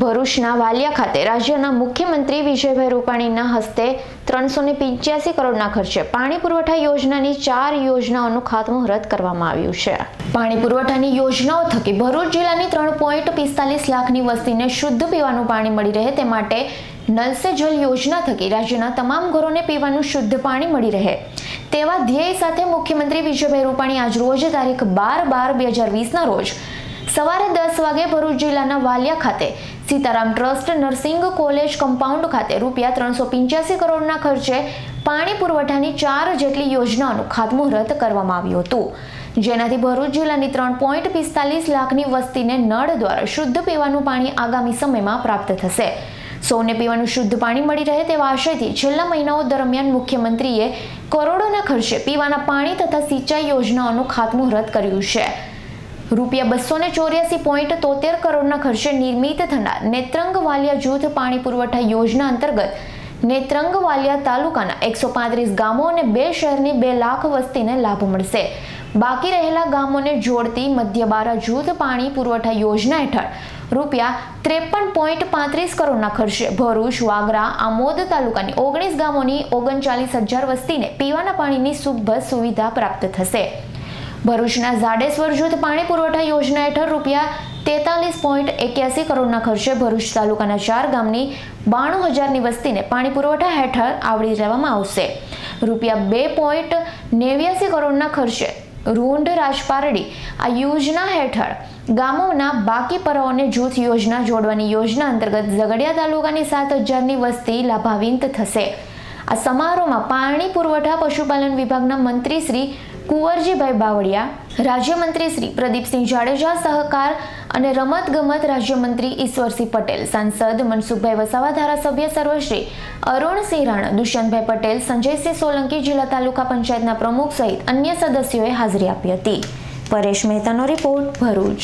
ભરૂચના વાલિયા ખાતે રાજ્યના મુખ્યમંત્રી વિજયભાઈ રૂપાણીના હસ્તે 385 કરોડના ખર્ચે પાણી પુરવઠા યોજનાની 4 યોજનાઓનું ખાતમુહૂર્ત કરવામાં આવ્યું છે। પાણી પુરવઠાની યોજનાઓ થકી ભરૂચ જિલ્લાની 3.45 લાખની વસ્તીને શુદ્ધ પીવાનું પાણી મળી રહે તે માટે નલ સે જલ યોજના થકી રાજ્યના તમામ ઘરોને પીવાનું શુદ્ધ પાણી મળી રહે તેવા ધ્યેય સાથે મુખ્યમંત્રી વિજયભાઈ રૂપાણી આજ રોજ તારીખ 12/12/2020ના રોજ સવારે 10 વાગે ભરૂચ જિલ્લાના વાલિયા ખાતે Sitaram trust nursing college compound ખાતે રૂપિયા 385 કરોડના ખર્ચે પાણી પુરવઠાની 4 જેટલી યોજનાઓનું ખાતમુહૂર્ત કરવામાં આવ્યું હતું, જેનાથી ભરૂચ જિલ્લાની 3.45 લાખની વસ્તીને નળ દ્વારા શુદ્ધ પીવાનું પાણી આગામી સમયમાં પ્રાપ્ત થશે। સૌને પીવાનું શુદ્ધ પાણી મળી રહે તેવા આશયથી છેલ્લા મહિનાઓ દરમિયાન મુખ્યમંત્રીએ કરોડોના ખર્ચે પીવાના પાણી તથા સિંચાઈ યોજનાઓનું ખાતમુહૂર્ત કર્યું છે। રૂપિયા 284.73 કરોડના ખર્ચે નિર્મિત થનાર નેત્રંગ વાલિયા જૂથ પાણી પુરવઠા યોજના અંતર્ગત નેત્રંગ વાલિયા તાલુકાના 135 ગામો અને 2 શહેરની 2 લાખ વસ્તીને લાભ મળશે। બાકી રહેલા ગામોને જોડતી મધ્યબારા જૂથ પાણી પુરવઠા યોજના હેઠળ રૂપિયા 53.35 કરોડના ખર્ચે ભરૂચ, વાગરા, આમોદ તાલુકાની 19 ગામોની 39,000 વસ્તીને પીવાના પાણીની સુલભ સુવિધા પ્રાપ્ત થશે। ભરૂચના ઝાડેશ્વર જૂથ પાણી પુરવઠા યોજના હેઠળ રૂપિયા 43.81 કરોડના ખર્ચે ભરૂચ તાલુકાના 4 ગામની 92,000ની વસ્તીને પાણી પુરવઠા હેઠળ આવરી લેવામાં આવશે। રૂપિયા 2.89 કરોડના ખર્ચે રૂંઢ રાજપારડી આ યોજના હેઠળ ગામોના બાકી પરાઓને જૂથ યોજના જોડવાની યોજના અંતર્ગત ઝઘડિયા તાલુકાની 7,000ની વસ્તી લાભાન્વિત થશે। આ સમારોહમાં પાણી પુરવઠા પશુપાલન વિભાગના મંત્રી શ્રી કુંવરજીભાઈ બાવળિયા, રાજ્યમંત્રી શ્રી પ્રદીપસિંહ જાડેજા, સહકાર અને રમતગમત રાજ્યમંત્રી ઈશ્વરસિંહ પટેલ, સાંસદ મનસુખભાઈ વસાવા, ધારાસભ્ય સર્વશ્રી અરુણસિંહ રાણા, દુષ્યંતભાઈ પટેલ, સંજયસિંહ સોલંકી, જિલ્લા તાલુકા પંચાયતના પ્રમુખ સહિત અન્ય સદસ્યોએ હાજરી આપી હતી। પરેશ મહેતાનો રિપોર્ટ, ભરૂચ।